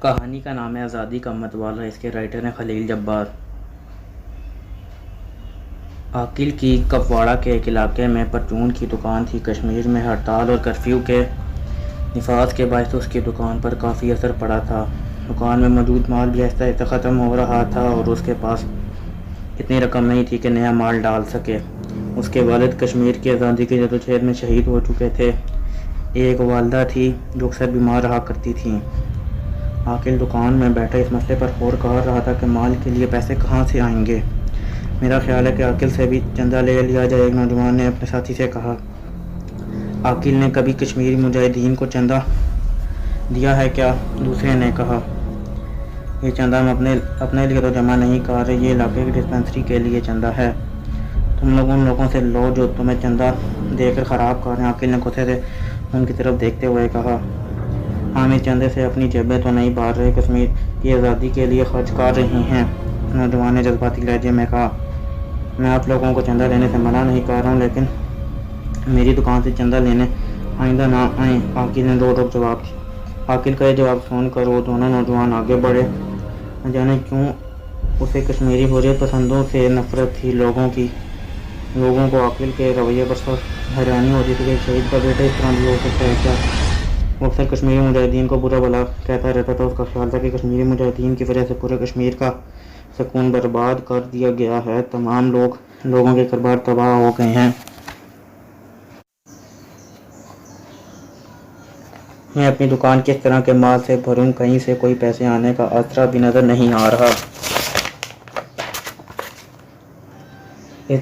کہانی کا نام ہے آزادی کا متوالا۔ اس کے رائٹر ہیں خلیل جبار۔ عاقل کی کپواڑہ کے ایک علاقے میں پرچون کی دکان تھی۔ کشمیر میں ہڑتال اور کرفیو کے نفاذ کے باعث اس کی دکان پر کافی اثر پڑا تھا۔ دکان میں موجود مال بھی آہستہ آہستہ ختم ہو رہا تھا اور اس کے پاس اتنی رقم نہیں تھی کہ نیا مال ڈال سکے۔ اس کے والد کشمیر کی آزادی کی جدوجہد میں شہید ہو چکے تھے۔ ایک والدہ تھی جو اکثر بیمار رہا کرتی تھیں۔ عاقل دکان میں بیٹھا اس مسئلے پر غور کر رہا تھا کہ مال کے لیے پیسے کہاں سے آئیں گے۔ میرا خیال ہے کہ عاقل سے بھی چندہ لے لیا جائے، ایک نوجوان نے اپنے ساتھی سے کہا۔ عاقل نے کبھی کشمیری مجاہدین کو چندہ دیا ہے کیا؟ دوسرے نے کہا۔ یہ چندہ ہم اپنے لیے تو جمع نہیں کر رہے، یہ علاقے کی ڈسپنسری کے لیے چندہ ہے۔ تم لوگ ان لوگوں سے لو جو تمہیں چندہ دے کر خراب کر رہے ہیں۔ عاقل نے غصے سے ان کی طرف دیکھتے ہوئے کہا۔ ہم اس چندے سے اپنی جیبیں تو نہیں بھر رہے، کشمیر کی آزادی کے لیے خرچ کر رہے ہیں۔ نوجوان نے جذباتی لہجے میں کہا۔ میں آپ لوگوں کو چندہ لینے سے منع نہیں کر رہا ہوں، لیکن میری دکان سے چندہ لینے آئندہ نہ آئیں۔ عاقل نے روک جواب دیا۔ عاقل کا یہ جواب سن کر وہ دونوں نوجوان آگے بڑھے۔ نہ جانے کیوں اسے کشمیری حریت پسندوں سے نفرت تھی۔ لوگوں کو عاقل کے رویے پر سخت حیرانی ہوتی تھی کہ شہید کا بیٹا اس طرح بھی ہو سکتا ہے کیا؟ وہ اکثر کشمیری مجاہدین کو برا بھلا کہتا رہتا تھا۔ اس کا خیال تھا کہ کشمیری مجاہدین کی وجہ سے پورے کشمیر کا سکون برباد کر دیا گیا ہے، تمام لوگوں کے کاروبار تباہ ہو گئے ہیں۔ میں اپنی دکان کس طرح کے مال سے بھروں، کہیں سے کوئی پیسے آنے کا آسرا بھی نظر نہیں آ رہا۔ اس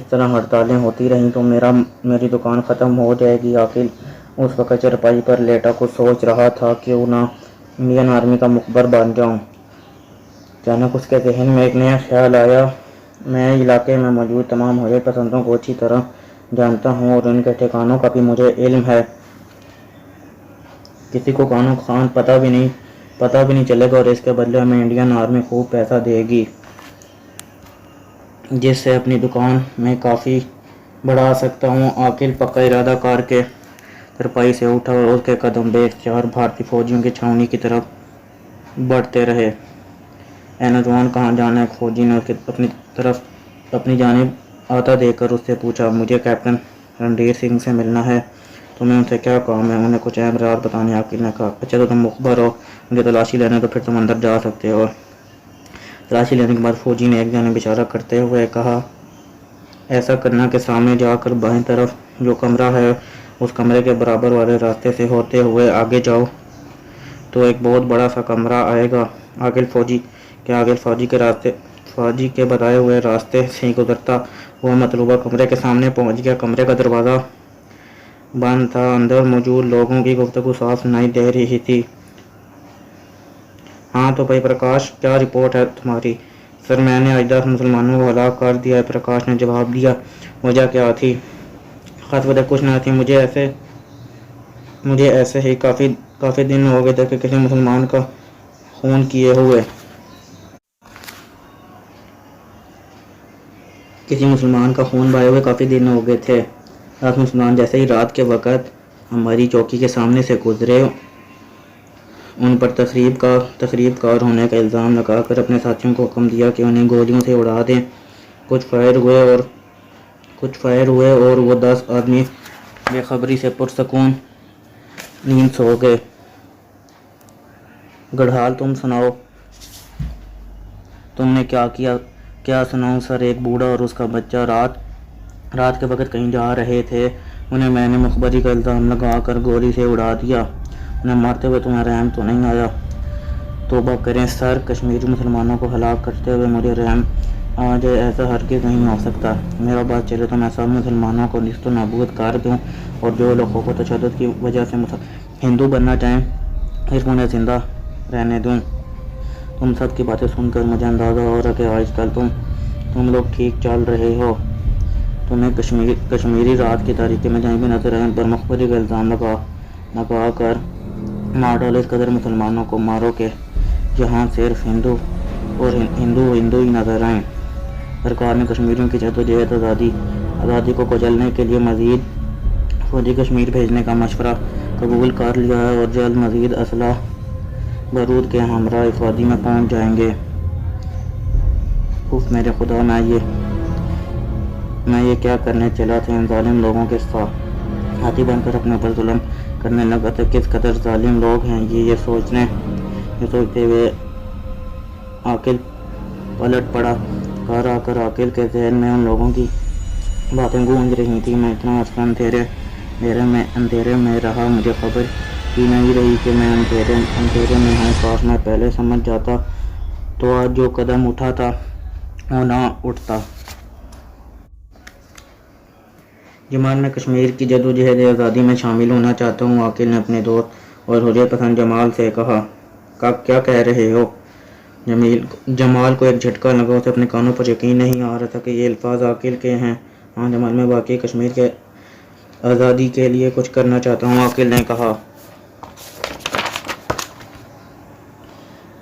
طرح ہڑتالیں ہوتی رہیں تو میری دکان ختم ہو جائے گی۔ عاقل اس وقت چارپائی پر لیٹا کچھ سوچ رہا تھا۔ کیوں نہ انڈین آرمی کا مخبر بن جاؤں؟ اچانک اس کے ذہن میں ایک نیا خیال آیا۔ میں علاقے میں موجود تمام حریت پسندوں کو اچھی طرح جانتا ہوں اور ان کے ٹھکانوں کا بھی مجھے علم ہے۔ کسی کو کانوں خان پتہ بھی نہیں چلے گا اور اس کے بدلے میں انڈین آرمی خوب پیسہ دے گی، جس سے اپنی دکان میں کافی بڑھا سکتا ہوں۔ عاقل پکا ارادہ کر کے چارپائی سے اٹھا اور اس کے قدم بے اختیار بھارتی فوجیوں کی چھاؤنی کی طرف بڑھتے رہے۔ اے نوجوان، کہاں جانا ہے؟ فوجی نے اپنی جانب آتا دیکھ کر اس سے پوچھا۔ مجھے کیپٹن رنبیر سنگھ سے ملنا ہے۔ تمہیں ان سے کیا کام ہے؟ انہیں کچھ اہم راز بتانے۔ عاقل نے کہا۔ اچھا تو تم مخبر ہو، مجھے تلاشی لینے تو پھر تم اندر جا سکتے ہو۔ تلاشی لینے کے بعد فوجی نے ایک جانب اشارہ کرتے ہوئے کہا۔ ایسا کرنا کہ سامنے جا کر بائیں طرف جو کمرہ ہے اس کمرے کے برابر والے راستے سے ہوتے ہوئے آگے جاؤ تو ایک بہت بڑا سا کمرہ آئے گا۔ عاقل فوجی کے بتائے ہوئے راستے سے ہی گزرتا ہوا مطلوبہ کمرے کے سامنے پہنچ گیا۔ کمرے کا دروازہ بند تھا۔ اندر موجود لوگوں کی گفتگو صاف سنائی دے رہی تھی۔ ہاں تو بھائی پرکاش، کیا رپورٹ ہے تمہاری؟ سر، میں نے آج 10 مسلمانوں کو ہلاک کر دیا ہے، پرکاش نے جواب دیا۔ وجہ کیا تھی؟ خاص وجہ کچھ نہ تھی، مجھے ایسے ہی کافی دن ہو گئے تھے کہ کسی مسلمان کا خون کیے ہوئے کافی دن ہو گئے تھے۔ 10 مسلمان جیسے ہی رات کے وقت ہماری چوکی کے سامنے سے گزرے، ان پر تخریب کار ہونے کا الزام لگا کر اپنے ساتھیوں کو حکم دیا کہ انہیں گولیوں سے اڑا دیں۔ کچھ فائر ہوئے اور وہ 10 آدمی بے خبری سے پرسکون نیند سو گئے۔ گڑھال تم سناؤ، تم نے کیا کیا؟ کیا سناؤں سر، ایک بوڑھا اور اس کا بچہ رات کے وقت کہیں جا رہے تھے، انہیں میں نے مخبری کا الزام لگا کر گولی سے اڑا دیا۔ انہیں مارتے ہوئے تمہیں رحم تو نہیں آیا؟ توبہ کریں سر، کشمیری مسلمانوں کو ہلاک کرتے ہوئے مجھے رحم آ جائے ایسا ہرگز نہیں ہو سکتا۔ میرا بات چلے تو میں سب مسلمانوں کو نیست و نابود کر دوں اور جو لوگوں کو تشدد کی وجہ سے ہندو بننا چاہیں صرف انہیں زندہ رہنے دوں۔ تم سب کی باتیں سن کر مجھے اندازہ ہو رہا کہ آج کل تم لوگ ٹھیک چل رہے ہو۔ تمہیں کشمیری رات کی تاریکی میں جہیں بھی نظر آئے ان پر مخبری کا الزام لگا کر مار ڈالو۔ اس قدر مسلمانوں کو مارو کہ جہاں صرف ہندو ہی نظر آئیں۔ سرکار نے کشمیریوں کی جدوجہد آزادی کو کچلنے کے لیے مزید فوجی کشمیر بھیجنے کا مشورہ قبول کر لیا ہے اور جلد مزید اسلحہ بارود کے ہمراہ اس وادی میں پہنچ جائیں گے۔ اف میرے خدا، میں یہ کیا کرنے چلا تھا؟ ان ظالم لوگوں کے ساتھ ہاتھی بن کر اپنے اوپر ظلم کرنے لگا تھا۔ کس قدر ظالم لوگ ہیں یہ سوچتے ہوئے عاقل پلٹ پڑا۔ گھر آ کر عاقل کے ذہن میں ان لوگوں کی باتیں گونج رہی تھیں۔ میں اتنا عرصہ اندھیرے میں رہا، مجھے خبر ہی نہیں رہی کہ میں اندھیرے میں ہوں۔ کاش میں پہلے سمجھ جاتا تو آج جو قدم اٹھا تھا وہ نہ اٹھتا۔ جمال، میں کشمیر کی جدوجہد آزادی میں شامل ہونا چاہتا ہوں، عاقل نے اپنے دوست اور حریت پسند جمال سے کہا۔ کیا کہہ رہے ہو؟ جمال کو ایک جھٹکا لگا۔ اسے اپنے کانوں پر یقین نہیں آ رہا تھا کہ یہ الفاظ عاقل کے ہیں۔ ہاں جمال، میں واقعی کشمیر کے آزادی کے لیے کچھ کرنا چاہتا ہوں، عاقل نے کہا۔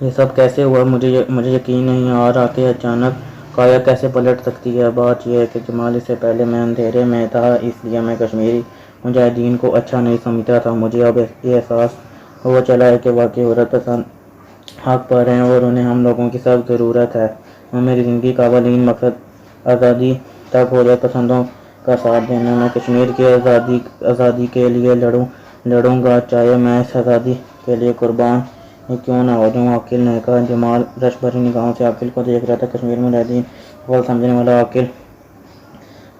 یہ سب کیسے ہوا؟ مجھے یقین نہیں آ رہا کہ اچانک کایا کیسے پلٹ سکتی ہے۔ بات یہ ہے کہ جمال، اس سے پہلے میں اندھیرے میں تھا، اس لیے میں کشمیری مجاہدین کو اچھا نہیں سمجھتا تھا۔ مجھے اب یہ احساس ہوا چلا ہے کہ واقعی حریت پسند حق پر ہیں اور انہیں ہم لوگوں کی سخت ضرورت ہے۔ اور میری زندگی کا اولین مقصد آزادی تک حریت پسندوں کا ساتھ دینا۔ میں کشمیر کی آزادی کے لیے لڑوں گا، چاہے میں اس آزادی کے لیے قربان ہی کیوں نہ ہو جاؤں، عاقل نے کہا۔ جمال رشک بھری نگاہوں سے عاقل کو دیکھ رہا تھا۔ کشمیر مجاہدین کا پھل سمجھنے والا عاقل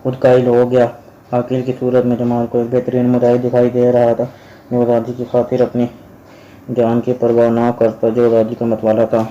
خود قائل ہو گیا۔ عاقل کی صورت میں جمال کو ایک بہترین مجاہد دکھائی دے رہا تھا، جو آزادی کی خاطر اپنی جان کی پرواہ نہ کرتا، جو آزادی کا متوالا تھا۔